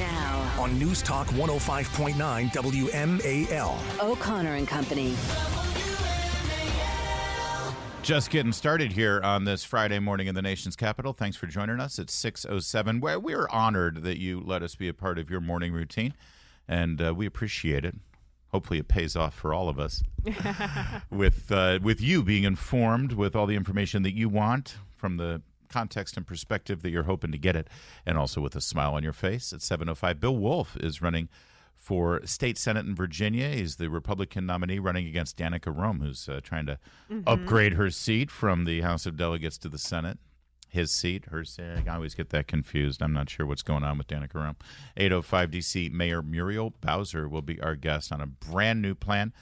Now, on News Talk 105.9 WMAL. O'Connor and Company. Just getting started here on this Friday morning in the nation's capital. Thanks for joining us. It's 6:07. We're honored that you let us be a part of your morning routine, and we appreciate it. Hopefully it pays off for all of us with you being informed with all the information that you want from the context and perspective that you're hoping to get it, and also with a smile on your face. At 7:05, Bill Wolf is running for state senate in Virginia. He's the Republican nominee running against Danica Roem, who's trying to upgrade her seat from the House of Delegates to the Senate. His seat, her seat. I always get that confused. I'm not sure what's going on with Danica Roem. 8:05, D.C. Mayor Muriel Bowser will be our guest on a brand new plan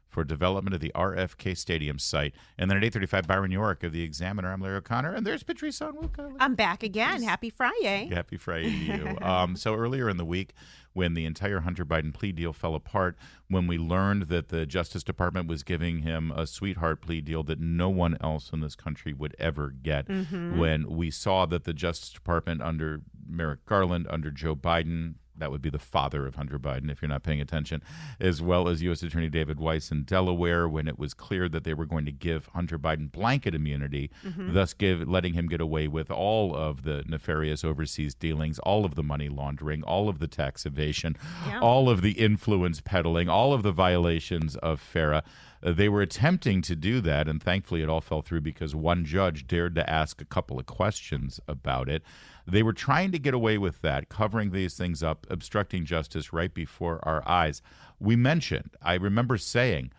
for development of the RFK Stadium site. And then at 8:35, Byron York of the Examiner. I'm Larry O'Connor, and there's Patrice Onwuka. I'm back again. Happy Friday. Happy Friday to you. So earlier in the week, when the entire Hunter Biden plea deal fell apart, when we learned that the Justice Department was giving him a sweetheart plea deal that no one else in this country would ever get, when we saw that the Justice Department under Merrick Garland, under Joe Biden, that would be the father of Hunter Biden if you're not paying attention, as well as U.S. Attorney David Weiss in Delaware, when it was clear that they were going to give Hunter Biden blanket immunity, thus letting him get away with all of the nefarious overseas dealings, all of the money laundering, all of the tax evasion, all of the influence peddling, all of the violations of FARA. They were attempting to do that, and thankfully it all fell through because one judge dared to ask a couple of questions about it. They were trying to get away with that, covering these things up, obstructing justice right before our eyes. We mentioned, I remember saying,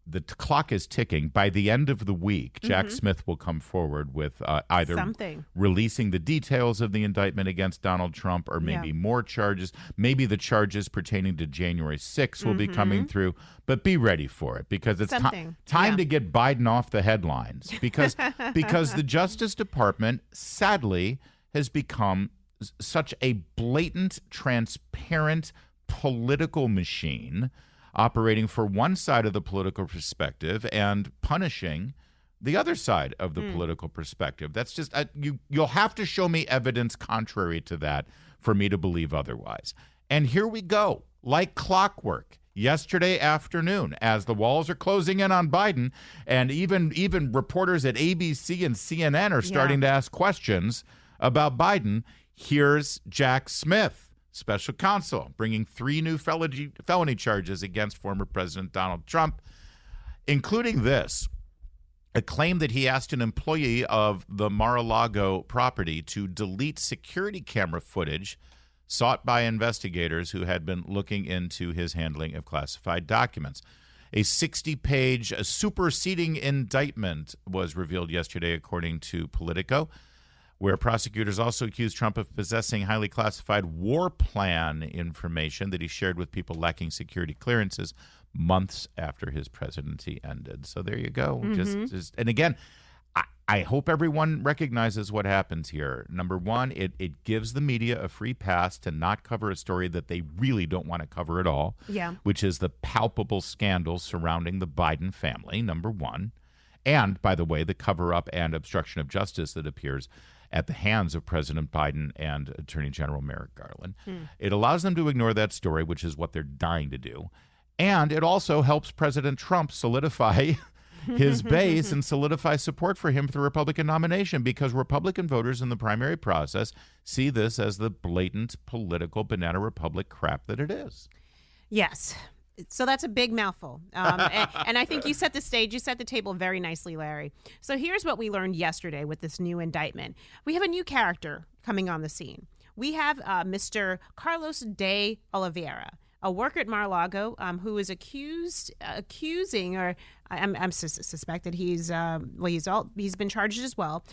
the clock is ticking. By the end of the week, Jack Smith will come forward with either releasing the details of the indictment against Donald Trump or maybe more charges. Maybe the charges pertaining to January 6th will be coming through. But be ready for it because it's time to get Biden off the headlines because the Justice Department, sadly, has become such a blatant, transparent political machine operating for one side of the political perspective and punishing the other side of the political perspective. That's just you'll have to show me evidence contrary to that for me to believe otherwise. And here we go, like clockwork. Yesterday afternoon, as the walls are closing in on Biden, and even reporters at ABC and CNN are starting to ask questions about Biden, here's Jack Smith, special counsel, bringing 3 new felony charges against former President Donald Trump, including this, a claim that he asked an employee of the Mar-a-Lago property to delete security camera footage sought by investigators who had been looking into his handling of classified documents. A 60-page superseding indictment was revealed yesterday, according to Politico, where prosecutors also accused Trump of possessing highly classified war plan information that he shared with people lacking security clearances months after his presidency ended. So there you go. And again, I hope everyone recognizes what happens here. Number one, it gives the media a free pass to not cover a story that they really don't want to cover at all, which is the palpable scandal surrounding the Biden family, number one. And, by the way, the cover-up and obstruction of justice that appears at the hands of President Biden and Attorney General Merrick Garland. It allows them to ignore that story, which is what they're dying to do. And it also helps President Trump solidify his base and solidify support for him for the Republican nomination, because Republican voters in the primary process see this as the blatant political banana republic crap that it is. Yes. So that's a big mouthful. And I think you set the stage, you set the table very nicely, Larry. So here's what we learned yesterday with this new indictment. We have a new character coming on the scene. We have Mr. Carlos de Oliveira, a worker at Mar-a-Lago who is accusing, or I'm suspected he's been charged as well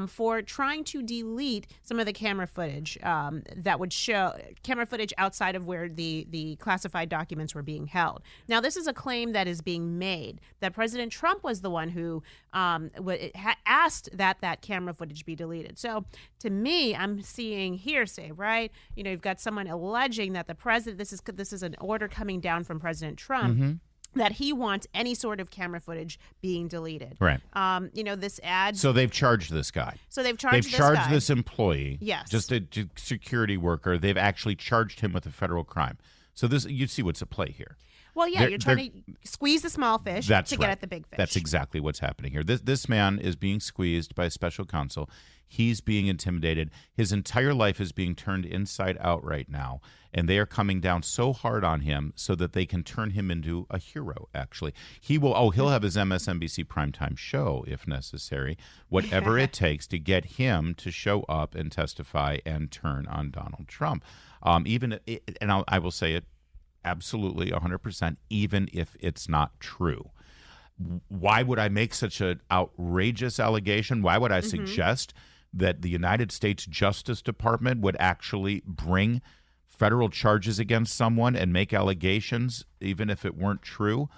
for trying to delete some of the camera footage that would show camera footage outside of where the classified documents were being held. Now, this is a claim that is being made that President Trump was the one who asked that camera footage be deleted. So to me, I'm seeing hearsay, right? You've got someone alleging that the president, this is an order coming down from President Trump. that he wants any sort of camera footage being deleted. Right. This ad. So they've charged this guy. They've charged this employee. Yes. Just a security worker. They've actually charged him with a federal crime. So you see what's at play here. Well, yeah, you're trying to squeeze the small fish to get at the big fish. That's exactly what's happening here. This man is being squeezed by a special counsel. He's being intimidated. His entire life is being turned inside out right now, and they are coming down so hard on him so that they can turn him into a hero, actually. He'll have his MSNBC primetime show if necessary, whatever it takes to get him to show up and testify and turn on Donald Trump. I will say it absolutely 100%, even if it's not true. Why would I make such an outrageous allegation? Why would I suggest that the United States Justice Department would actually bring federal charges against someone and make allegations even if it weren't true?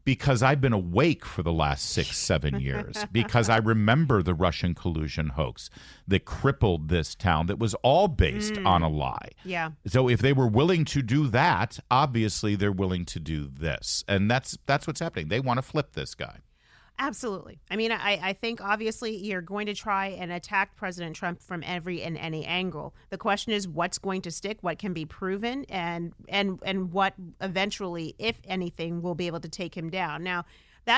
Because I've been awake for the last 6-7 years, because I remember the Russian collusion hoax that crippled this town that was all based on a lie. Yeah. So if they were willing to do that, obviously they're willing to do this. And that's what's happening. They want to flip this guy. Absolutely. I mean, I think obviously you're going to try and attack President Trump from every and any angle. The question is what's going to stick, what can be proven, and what eventually, if anything, will be able to take him down. Now,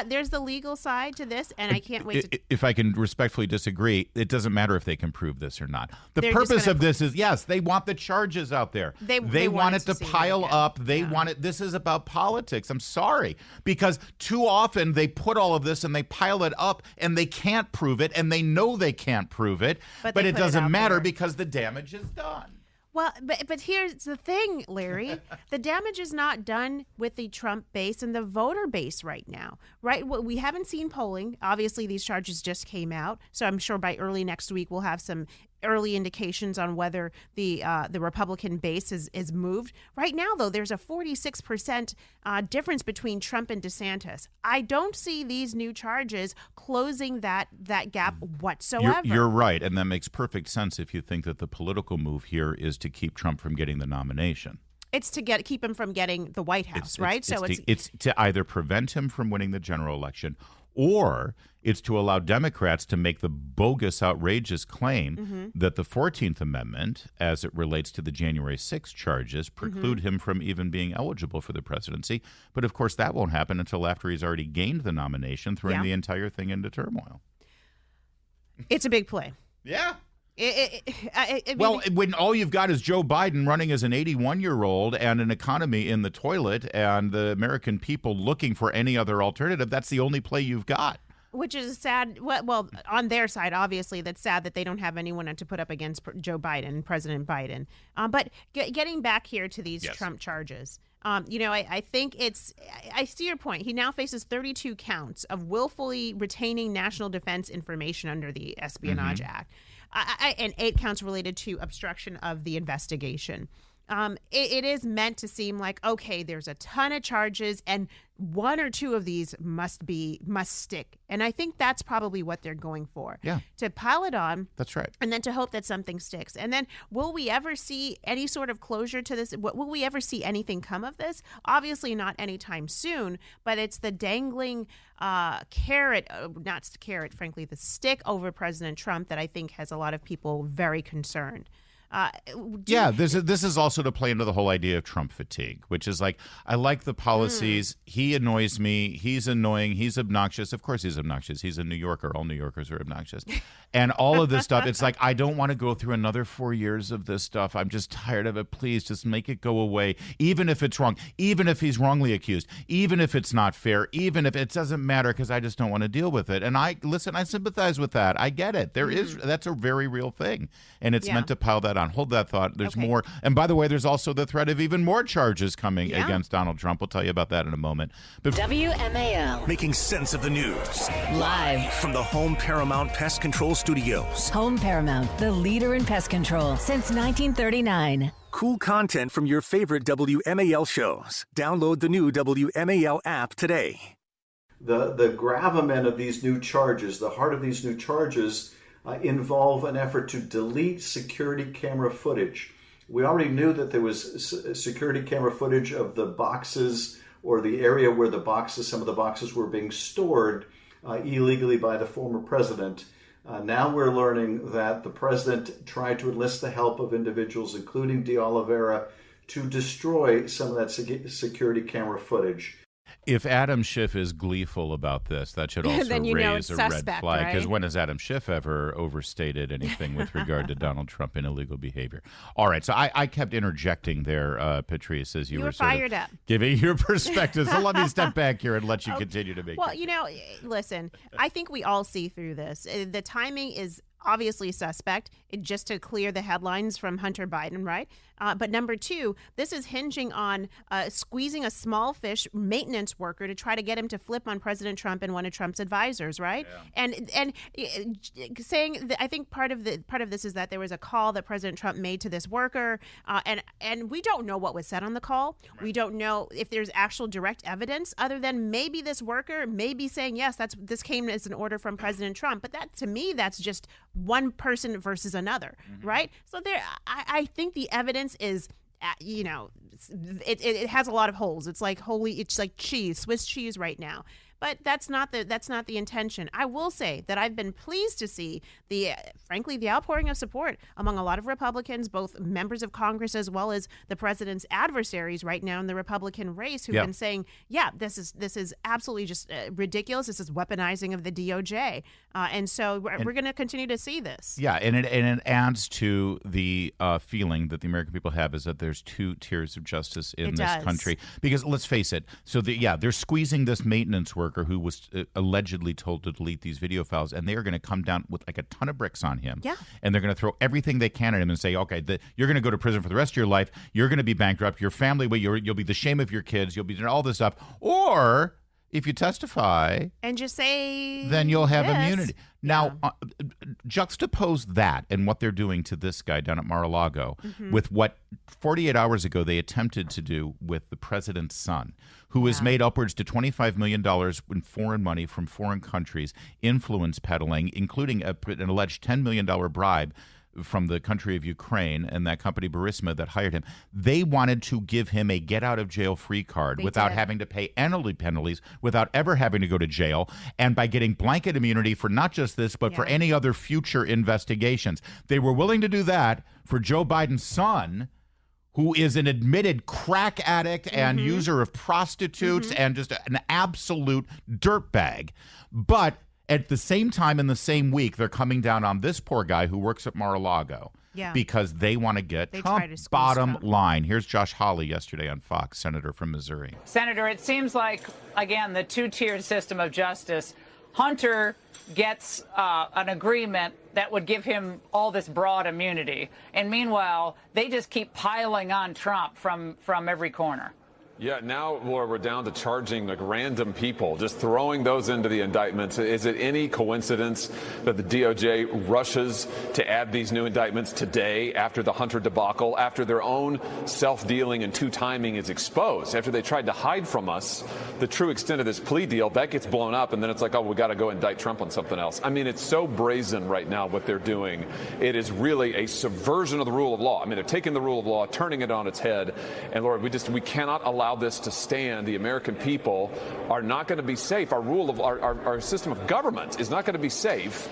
there's the legal side to this, and I can't wait to... If I can respectfully disagree, it doesn't matter if they can prove this or not. The They're purpose of this is, yes, they want the charges out there. They want it to pile up. They want it. This is about politics. I'm sorry. Because too often they put all of this and they pile it up and they can't prove it, and they know they can't prove it, but it doesn't matter because the damage is done. Well, but here's the thing, Larry. The damage is not done with the Trump base and the voter base right now, right? We haven't seen polling. Obviously, these charges just came out, so I'm sure by early next week we'll have some early indications on whether the Republican base is moved. Right now, though, there's a 46% difference between Trump and DeSantis. I don't see these new charges closing that gap whatsoever. You're right, and that makes perfect sense if you think that the political move here is to keep Trump from getting the nomination. It's to keep him from getting the White House, right? It's to either prevent him from winning the general election, or it's to allow Democrats to make the bogus, outrageous claim that the 14th Amendment, as it relates to the January 6th charges, preclude him from even being eligible for the presidency. But, of course, that won't happen until after he's already gained the nomination, throwing the entire thing into turmoil. It's a big play. Yeah. I Well, mean, when all you've got is Joe Biden running as an 81-year-old and an economy in the toilet and the American people looking for any other alternative, that's the only play you've got. which is sad. Well, on their side, obviously, that's sad that they don't have anyone to put up against Joe Biden, President Biden. But getting back here to these Trump charges, I think I see your point. He now faces 32 counts of willfully retaining national defense information under the Espionage Act. And 8 counts related to obstruction of the investigation. It is meant to seem like, okay, there's a ton of charges and 1 or 2 of these must stick. And I think that's probably what they're going for. Yeah. To pile it on. That's right. And then to hope that something sticks. And then will we ever see any sort of closure to this? Will we ever see anything come of this? Obviously not anytime soon, but it's the dangling carrot, frankly, the stick over President Trump that I think has a lot of people very concerned. This is also to play into the whole idea of Trump fatigue, which is like, I like the policies. He annoys me. He's annoying. He's obnoxious. Of course he's obnoxious. He's a New Yorker. All New Yorkers are obnoxious. And all of this stuff, it's like, I don't want to go through another 4 years of this stuff. I'm just tired of it. Please just make it go away. Even if it's wrong, even if he's wrongly accused, even if it's not fair, even if it doesn't matter, because I just don't want to deal with it. And I sympathize with that. I get it. That's a very real thing. And it's meant to pile that on. Hold that thought. There's more. And by the way, there's also the threat of even more charges coming against Donald Trump. We'll tell you about that in a moment. WMAL. Making sense of the news. Live from the Home Paramount Pest Control Studios. Home Paramount, the leader in pest control since 1939. Cool content from your favorite WMAL shows. Download the new WMAL app today. The gravamen of these new charges, the heart of these new charges, involve an effort to delete security camera footage. We already knew that there was security camera footage of the boxes or the area where some of the boxes were being stored illegally by the former president. Now we're learning that the president tried to enlist the help of individuals, including De Oliveira, to destroy some of that security camera footage. If Adam Schiff is gleeful about this, that should also Then you know it's raise a red suspect, flag. Because right? when has Adam Schiff ever overstated anything with regard to Donald Trump and illegal behavior? All right, so I kept interjecting there, Patrice, as you were sort fired of up. giving your perspective. So let me step back here and let you continue to make. Well, listen, I think we all see through this. The timing is obviously suspect, just to clear the headlines from Hunter Biden, right? But number two, this is hinging on squeezing a small fish maintenance worker to try to get him to flip on President Trump and one of Trump's advisors, right? Yeah. And saying that I think part of this is that there was a call that President Trump made to this worker, and we don't know what was said on the call. Right. We don't know if there's actual direct evidence other than maybe this worker may be saying yes, this came as an order from President Trump. But that to me, that's just one person versus another, right? So I think the evidence is, it has a lot of holes. It's like cheese, Swiss cheese right now. But that's not the intention. I will say that I've been pleased to see frankly, the outpouring of support among a lot of Republicans, both members of Congress as well as the president's adversaries right now in the Republican race, who've been saying, this is absolutely just ridiculous. This is weaponizing of the DOJ, and so we're going to continue to see this. Yeah, and it adds to the feeling that the American people have is that there's two tiers of justice in this country. Because let's face it, so they're squeezing this maintenance worker who was allegedly told to delete these video files, and they are going to come down with like a ton of bricks on him. Yeah. And they're going to throw everything they can at him and say, okay, you're going to go to prison for the rest of your life. You're going to be bankrupt. Your family, you'll be the shame of your kids. You'll be doing all this stuff. Or if you testify and just say, then you'll have immunity. Now, juxtapose that and what they're doing to this guy down at Mar-a-Lago with what 48 hours ago they attempted to do with the president's son, who has made upwards to $25 million in foreign money from foreign countries, influence peddling, including an alleged $10 million bribe from the country of Ukraine and that company Burisma that hired him. They wanted to give him a get-out-of-jail-free card without having to pay any penalties, without ever having to go to jail, and by getting blanket immunity for not just this, but for any other future investigations. They were willing to do that for Joe Biden's son, who is an admitted crack addict and user of prostitutes and just an absolute dirtbag. But at the same time, in the same week, they're coming down on this poor guy who works at Mar-a-Lago because they want to get Trump. Bottom line. Here's Josh Hawley yesterday on Fox, senator from Missouri. Senator, it seems like, again, the two-tiered system of justice. Hunter gets an agreement that would give him all this broad immunity. And meanwhile, they just keep piling on Trump from every corner. Yeah, now, Laura, we're down to charging like random people, just throwing those into the indictments. Is it any coincidence that the DOJ rushes to add these new indictments today after the Hunter debacle, after their own self-dealing and two-timing is exposed, after they tried to hide from us the true extent of this plea deal? That gets blown up, and then it's like, oh, we got to go indict Trump on something else. I mean, it's so brazen right now what they're doing. It is really a subversion of the rule of law. I mean, they're taking the rule of law, turning it on its head, and Laura, we cannot allow this to stand. The American people are not going to be safe. Our system of government is not going to be safe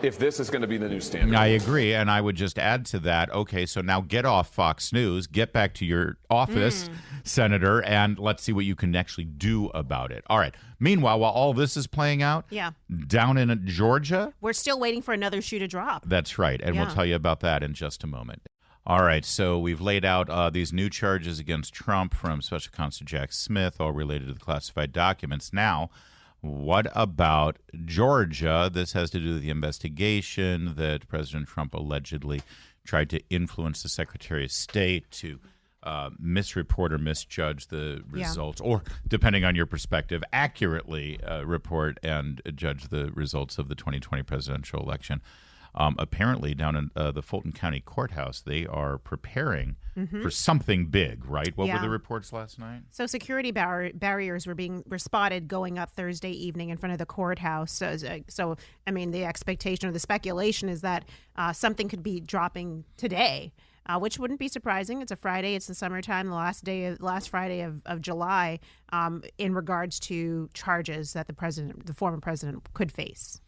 if this is going to be the new standard. I agree, and I would just add to that, okay, so now get off Fox News, get back to your office, Senator, and let's see what you can actually do about it. All right. Meanwhile, while all this is playing out, down in Georgia, we're still waiting for another shoe to drop. That's right, and we'll tell you about that in just a moment. All right, so we've laid out these new charges against Trump from Special Counsel Jack Smith, all related to the classified documents. Now, what about Georgia? This has to do with the investigation that President Trump allegedly tried to influence the Secretary of State to misreport or misjudge the results, or depending on your perspective, accurately report and judge the results of the 2020 presidential election. Apparently, down in the Fulton County Courthouse, they are preparing for something big, right? What were the reports last night? So security barriers were spotted going up Thursday evening in front of the courthouse. So I mean, the expectation or the speculation is that something could be dropping today. which wouldn't be surprising. It's a Friday. It's the summertime, the last Friday of July, in regards to charges that the former president could face.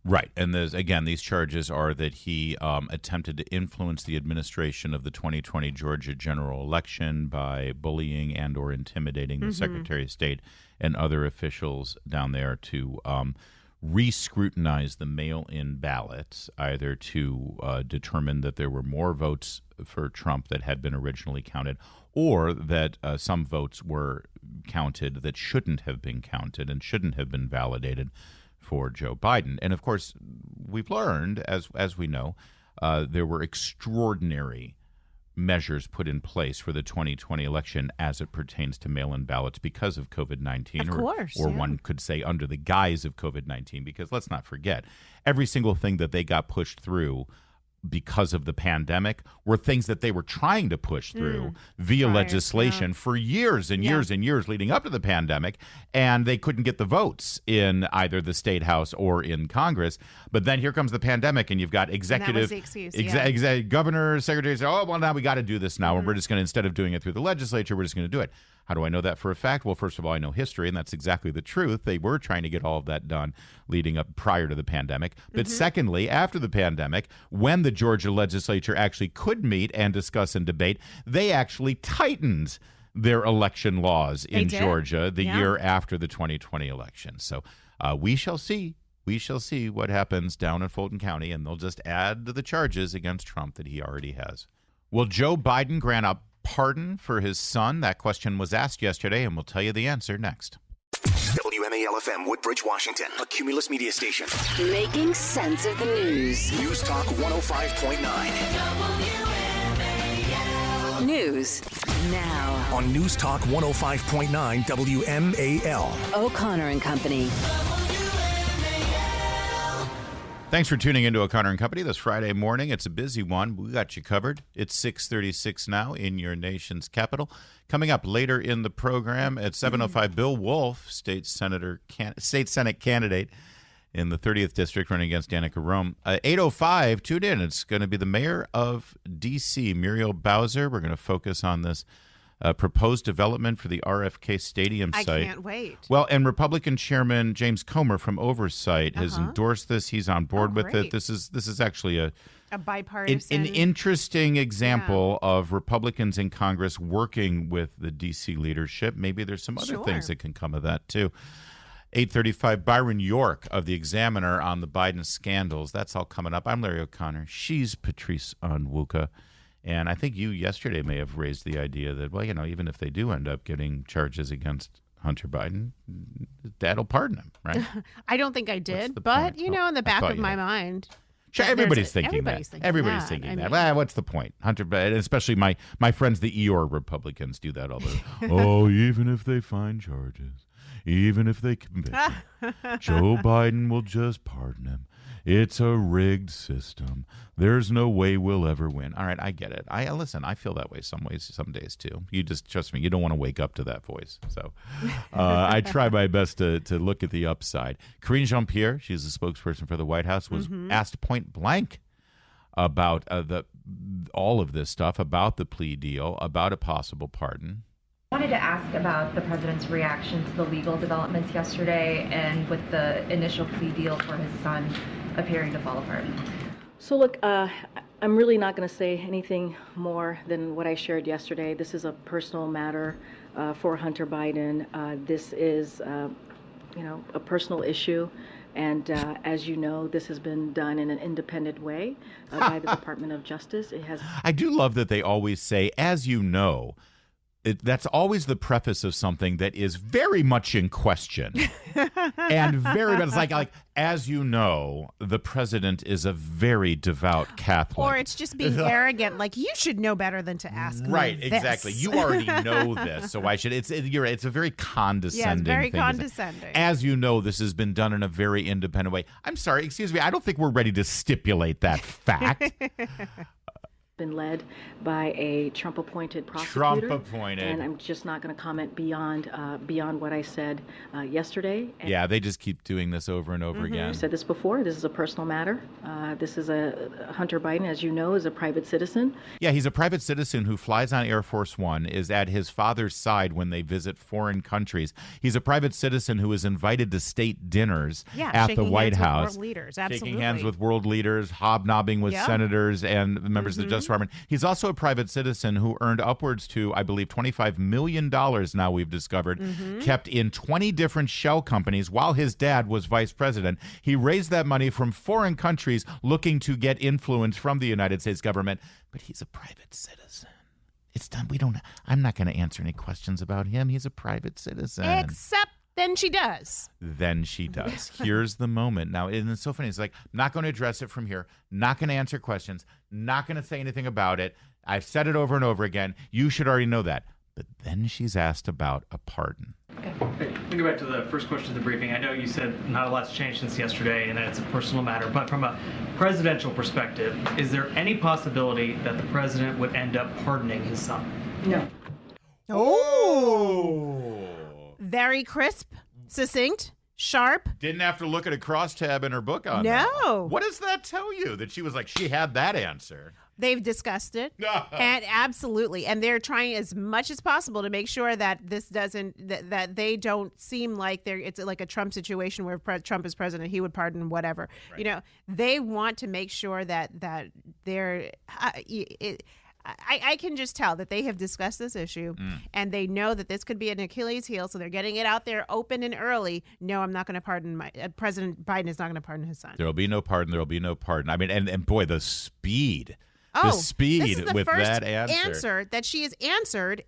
Right. And these charges are that he attempted to influence the administration of the 2020 Georgia general election by bullying and or intimidating the Secretary of State and other officials down there to re-scrutinize the mail-in ballots, either to determine that there were more votes for Trump that had been originally counted, or that some votes were counted that shouldn't have been counted and shouldn't have been validated for Joe Biden. And of course, we've learned, as we know, there were extraordinary measures put in place for the 2020 election as it pertains to mail-in ballots because of COVID-19. Of course, or yeah. One could say under the guise of COVID-19, because let's not forget, every single thing that they got pushed through because of the pandemic were things that they were trying to push through via legislation for years and years and years leading up to the pandemic, and they couldn't get the votes in either the state house or in Congress. But then here comes the pandemic, and you've got executive, and that was the excuse, governor, secretary say, oh, well, now we got to do this now, and we're just going to, instead of doing it through the legislature, we're just going to do it. How do I know that for a fact? Well, first of all, I know history, and that's exactly the truth. They were trying to get all of that done leading up prior to the pandemic. But secondly, after the pandemic, when the Georgia legislature actually could meet and discuss and debate, they actually tightened their election laws in Georgia the year after the 2020 election. So we shall see. We shall see what happens down in Fulton County, and they'll just add to the charges against Trump that he already has. Will Joe Biden grant a pardon for his son? That question was asked yesterday, and we'll tell you the answer next. WMAL-FM, Woodbridge, Washington, a Cumulus media station. Making sense of the news. News Talk 105.9. News now On News Talk 105.9 WMAL. O'Connor and Company. Thanks for tuning into O'Connor and Company this Friday morning. It's a busy one. We got you covered. It's 6:36 now in your nation's capital. Coming up later in the program at 7:05, Bill Wolf, state Senate candidate in the 30th district, running against Danica Rome. 8:05, tune in. It's going to be the mayor of D.C., Muriel Bowser. We're going to focus on this proposed development for the RFK Stadium site. I can't wait. Well, and Republican Chairman James Comer from Oversight has endorsed this. He's on board with it. This is actually a bipartisan, an interesting example of Republicans in Congress working with the D.C. leadership. Maybe there's some other things that can come of that too. 8:35, Byron York of the Examiner on the Biden scandals. That's all coming up. I'm Larry O'Connor. She's Patrice Onwuka. And I think you yesterday may have raised the idea that, well, even if they do end up getting charges against Hunter Biden, Dad will pardon him, right? I don't think I did, but, in the back of my mind. Sure, everybody's thinking that. Everybody's thinking that. Well, what's the point? Hunter Biden, especially my friends, the Eeyore Republicans, do that all the time. Oh, even if they find charges, even if they convict him, Joe Biden will just pardon him. It's a rigged system. There's no way we'll ever win. All right, I get it. Listen, I feel that way some days too. You just trust me. You don't want to wake up to that voice. So I try my best to look at the upside. Karine Jean-Pierre, she's a spokesperson for the White House, was asked point blank about all of this stuff, about the plea deal, about a possible pardon. I wanted to ask about the president's reaction to the legal developments yesterday and with the initial plea deal for his son appearing to fall apart. So look, I'm really not going to say anything more than what I shared yesterday. This is a personal matter for Hunter Biden. This is, a personal issue. And as you know, this has been done in an independent way by the Department of Justice. I do love that they always say, as you know. That's always the preface of something that is very much in question. And very much like, as you know, the president is a very devout Catholic. Or it's just being arrogant, like, you should know better than to ask me Right, this. exactly. You already know this, so I should. You're right, it's a very condescending it's very thing. condescending. As you know, this has been done in a very independent way. I'm sorry, excuse me, I don't think we're ready to stipulate that fact. been led by a Trump-appointed prosecutor. Trump-appointed. And I'm just not going to comment beyond what I said yesterday. Yeah, they just keep doing this over and over again. I've said this before. This is a personal matter. This is Hunter Biden, as you know, is a private citizen. Yeah, he's a private citizen who flies on Air Force One, is at his father's side when they visit foreign countries. He's a private citizen who is invited to state dinners at the White House. With world leaders. Absolutely. Shaking hands with world leaders, hobnobbing with senators and members of the Justice Department. He's also a private citizen who earned upwards to, I believe, $25 million now we've discovered, kept in 20 different shell companies while his dad was vice president. He raised that money from foreign countries looking to get influence from the United States government, but he's a private citizen. It's done. I'm not going to answer any questions about him. He's a private citizen. Except then she does. Here's the moment. Now, and it's so funny. It's like, I'm not going to address it from here, not going to answer questions, not going to say anything about it. I've said it over and over again. You should already know that. But then she's asked about a pardon. Okay. We go back to the first question of the briefing. I know you said not a lot's changed since yesterday and that it's a personal matter, but from a presidential perspective, is there any possibility that the president would end up pardoning his son? No. Oh. Very crisp, succinct, sharp. Didn't have to look at a crosstab in her book on No. that. What does that tell you? That she was like, she had that answer. They've discussed it, and absolutely, and they're trying as much as possible to make sure that this doesn't that they don't seem like it's like a Trump situation where Trump is president, he would pardon whatever. Right. You know, they want to make sure that they're. I can just tell that they have discussed this issue, and they know that this could be an Achilles heel, so they're getting it out there open and early. No, I'm not going to pardon President Biden is not going to pardon his son. There will be no pardon. There will be no pardon. I mean, and boy, the speed. This is the with first that answer that she has answered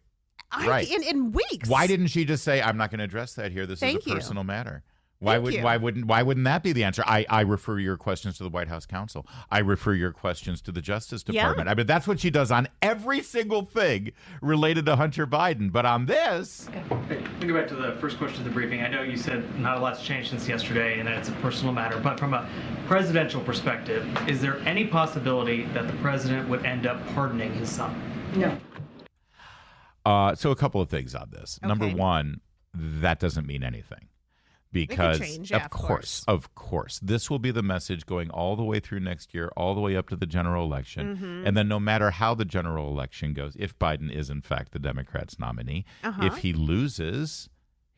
right. in weeks. Why didn't she just say, I'm not going to address that here? This is a personal matter. Why wouldn't that be the answer? I refer your questions to the White House counsel. I refer your questions to the Justice Department. Yeah. I mean, that's what she does on every single thing related to Hunter Biden. But on this... Okay. We go back to the first question of the briefing. I know you said not a lot's changed since yesterday and that it's a personal matter, but from a presidential perspective, is there any possibility that the president would end up pardoning his son? No. So a couple of things on this. Okay. Number one, that doesn't mean anything. Because, change, of course, this will be the message going all the way through next year, all the way up to the general election. And then no matter how the general election goes, if Biden is, in fact, the Democrats' nominee, if he loses,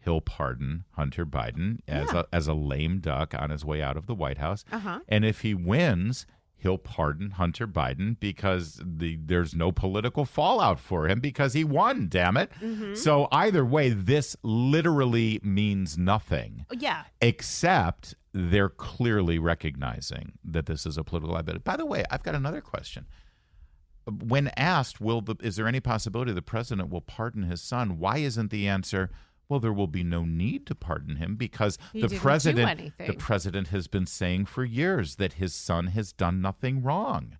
he'll pardon Hunter Biden as a lame duck on his way out of the White House. And if he wins, he'll pardon Hunter Biden because there's no political fallout for him because he won, damn it. So either way, this literally means nothing. Yeah. Except they're clearly recognizing that this is a political liability. By the way, I've got another question. When asked, is there any possibility the president will pardon his son? Why isn't the answer, well, there will be no need to pardon him because the president has been saying for years that his son has done nothing wrong,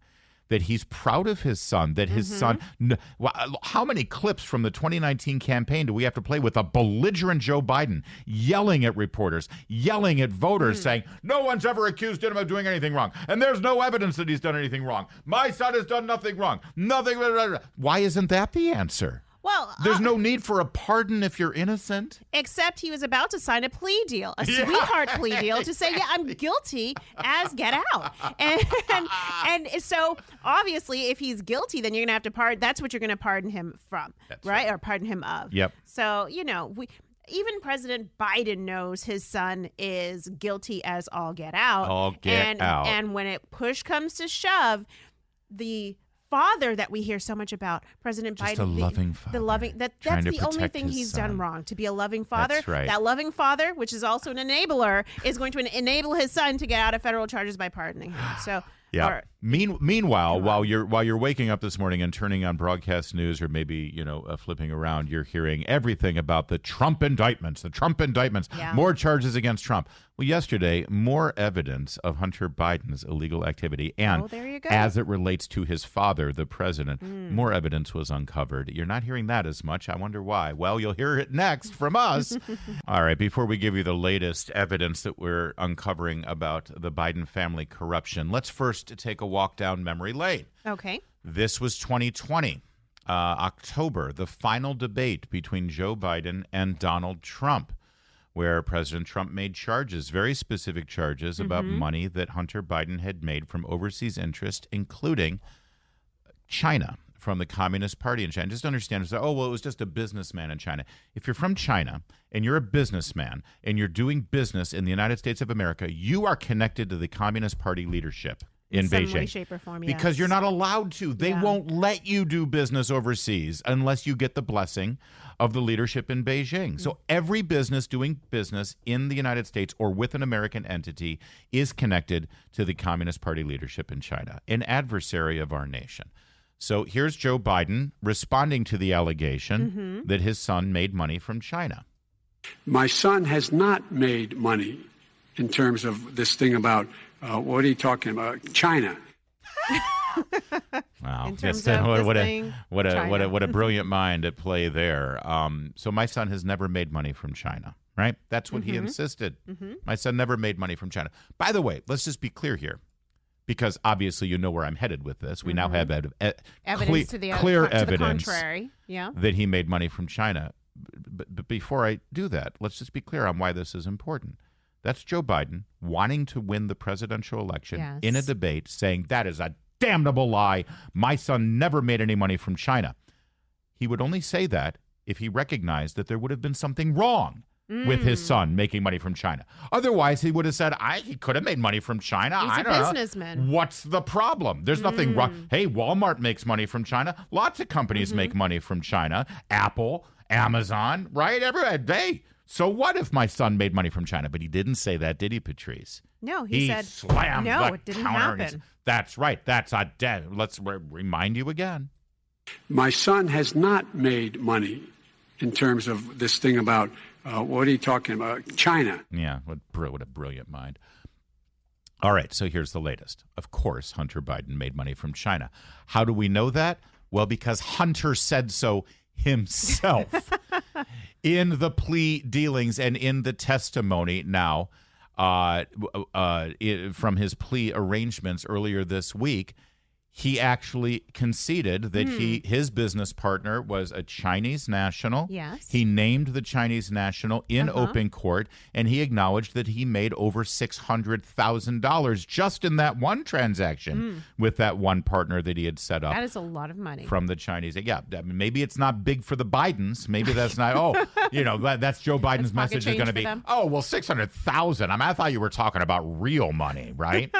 that he's proud of his son, that his son. How many clips from the 2019 campaign do we have to play with a belligerent Joe Biden yelling at reporters, yelling at voters, saying, no one's ever accused him of doing anything wrong, and there's no evidence that he's done anything wrong. My son has done nothing wrong. Nothing. Why isn't that the answer? Well, there's no need for a pardon if you're innocent. Except he was about to sign a plea deal, a sweetheart plea deal to say, yeah, I'm guilty as get out. And so obviously if he's guilty, then you're going to have to pardon. That's what you're going to pardon him from, right? Or pardon him of. Yep. So, even President Biden knows his son is guilty as all get out. And when push comes to shove, the father that we hear so much about, President Biden, a loving father, that's the only thing he's done wrong, to be a loving father. That's right. That loving father, which is also an enabler, is going to enable his son to get out of federal charges by pardoning him. So yeah. Meanwhile, while you're waking up this morning and turning on broadcast news, or maybe flipping around, you're hearing everything about the Trump indictments. Yeah. More charges against Trump. Well, yesterday, more evidence of Hunter Biden's illegal activity, and there you go. as it relates to his father, the president, more evidence was uncovered. You're not hearing that as much. I wonder why. Well, you'll hear it next from us. All right, before we give you the latest evidence that we're uncovering about the Biden family corruption, let's first take a walk down memory lane. Okay. This was 2020, October, the final debate between Joe Biden and Donald Trump, where President Trump made charges, very specific charges about money that Hunter Biden had made from overseas interest, including China, from the Communist Party in China. Just understand, it was just a businessman in China. If you're from China and you're a businessman and you're doing business in the United States of America, you are connected to the Communist Party leadership in some Beijing. way, shape, or form, yes. Because you're not allowed to. They won't let you do business overseas unless you get the blessing of the leadership in Beijing. So every business doing business in the United States or with an American entity is connected to the Communist Party leadership in China, an adversary of our nation. So here's Joe Biden responding to the allegation that his son made money from China. My son has not made money in terms of this thing about, what are you talking about? China. Wow. In terms Yes, of what China. a brilliant mind at play there. So my son has never made money from China, right? That's what he insisted. My son never made money from China. By the way, let's just be clear here, because obviously you know where I'm headed with this. We now have Evidence to the clear to evidence the contrary. Yeah. that he made money from China. But before I do that, let's just be clear on why this is important. That's Joe Biden wanting to win the presidential election in a debate, saying that is a damnable lie. My son never made any money from China. He would only say that if he recognized that there would have been something wrong with his son making money from China. Otherwise, he would have said, he could have made money from China. He's I a don't businessman. know. What's the problem? There's nothing wrong. Hey, Walmart makes money from China. Lots of companies make money from China. Apple, Amazon, right? Hey, so what if my son made money from China? But he didn't say that, did he, Patrice? No, he said, slammed no, the it didn't counter and he happen. said, that's right. That's a let's remind you again. My son has not made money in terms of this thing about, what are you talking about? China. Yeah, what a brilliant mind. All right, so here's the latest. Of course, Hunter Biden made money from China. How do we know that? Well, because Hunter said so himself in the plea dealings and in the testimony now from his plea arrangements earlier this week. He actually conceded that his business partner was a Chinese national. Yes. He named the Chinese national in open court, and he acknowledged that he made over $600,000 just in that one transaction with that one partner that he had set up. That is a lot of money. From the Chinese. Yeah, I mean, maybe it's not big for the Bidens. Maybe that's not, that's Joe Biden's message is going to be, them. $600,000. I thought you were talking about real money, right?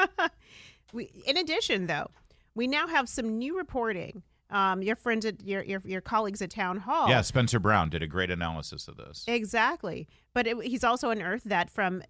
In addition, though, we now have some new reporting. Your friends at your colleagues at Town Hall. Yeah, Spencer Brown did a great analysis of this. Exactly. But he's also unearthed that from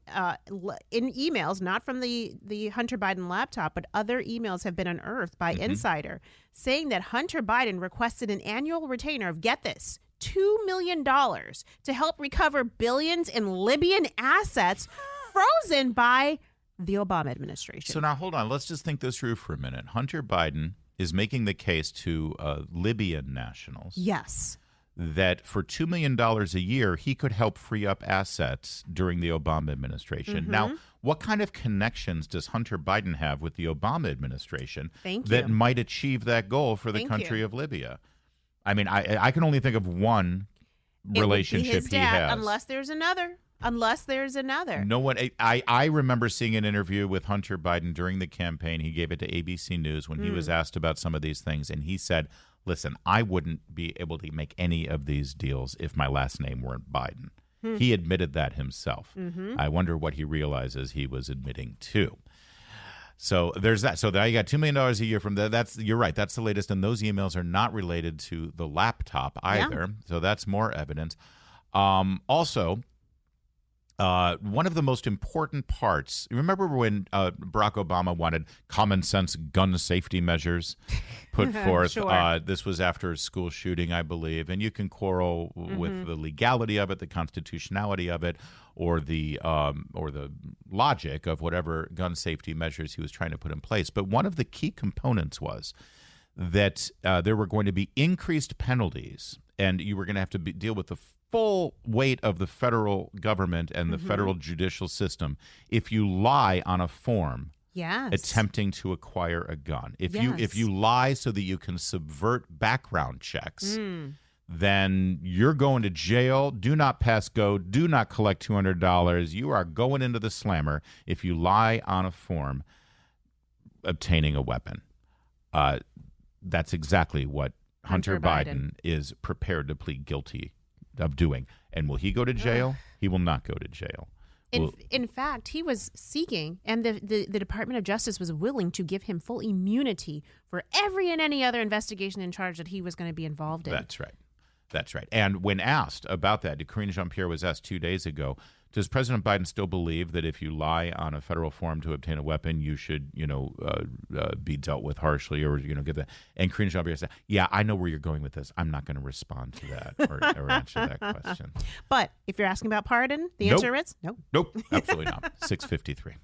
in emails, not from the Hunter Biden laptop, but other emails have been unearthed by Insider saying that Hunter Biden requested an annual retainer of, get this, $2 million to help recover billions in Libyan assets frozen by the Obama administration. So now, hold on. Let's just think this through for a minute. Hunter Biden is making the case to Libyan nationals. Yes. That for $2 million a year, he could help free up assets during the Obama administration. Now, what kind of connections does Hunter Biden have with the Obama administration that might achieve that goal for the country of Libya? I mean, I can only think of one relationship his he dad, has. Unless there's another. No one. I remember seeing an interview with Hunter Biden during the campaign. He gave it to ABC News when he was asked about some of these things, and he said, "Listen, I wouldn't be able to make any of these deals if my last name weren't Biden." He admitted that himself. I wonder what he realizes he was admitting to. So there's that. So now you got $2 million a year from that. You're right. That's the latest, and those emails are not related to the laptop either. Yeah. So that's more evidence. Also. One of the most important parts, remember when Barack Obama wanted common sense gun safety measures put forth? Sure. This was after a school shooting, I believe. And you can quarrel with the legality of it, the constitutionality of it, or the logic of whatever gun safety measures he was trying to put in place. But one of the key components was that there were going to be increased penalties, and you were going to have to deal with the full weight of the federal government and the federal judicial system if you lie on a form Yes. attempting to acquire a gun. If Yes. you lie so that you can subvert background checks, then you're going to jail. Do not pass go. Do not collect $200. You are going into the slammer if you lie on a form obtaining a weapon. That's exactly what Hunter Biden is prepared to plead guilty of doing. And will he go to jail? He will not go to jail. In fact, he was seeking, and the Department of Justice was willing to give him full immunity for every and any other investigation and charge that he was going to be involved in. That's right. That's right. And when asked about that, Karine Jean-Pierre was asked 2 days ago, does President Biden still believe that if you lie on a federal form to obtain a weapon, you should, be dealt with harshly or, get that? And Karine Jean-Pierre said, yeah, I know where you're going with this. I'm not going to respond to that or answer that question. But if you're asking about pardon, the answer is no. Nope, absolutely not. 6:53.